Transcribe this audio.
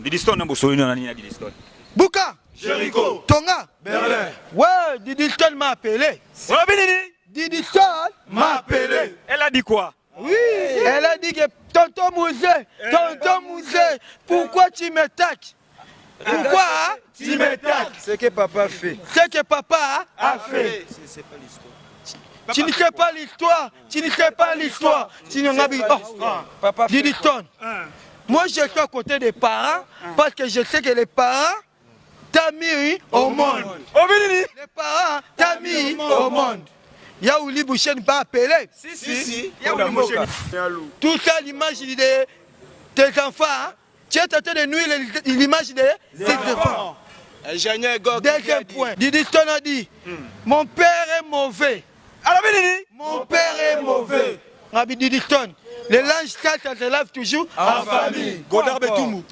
Didiston na boso ino na nini na Didiston. Bouka. Jericho. Tonga. Berlin. Ouais, Didiston m'a appelé. Didiston M'a appelé. Elle a dit quoi? Oui, elle a dit que tonton Mouzé, pourquoi tu m'attaques? Pourquoi hein? Tu m'attaques. Ce que papa fait. Ce que papa A fait. tu ne sais pas l'histoire. Tu ne sais pas l'histoire. Tu n'en as pas. Papa fait. Didiston. Moi, je suis à côté des parents parce que je sais que les parents t'ont mis au monde. Les parents t'ont mis au monde. Yaouli Boucher ne pas appelé. Si. Yaouli Boucher. Tout ça, l'image de tes enfants. Hein? Tu es en train de nuire l'image de tes enfants. Deuxième point. Didiston a dit mon père est mauvais. Mon père est mauvais. Rabbi Didiston, les langes ça se lave toujours En famille. Godard Betumou.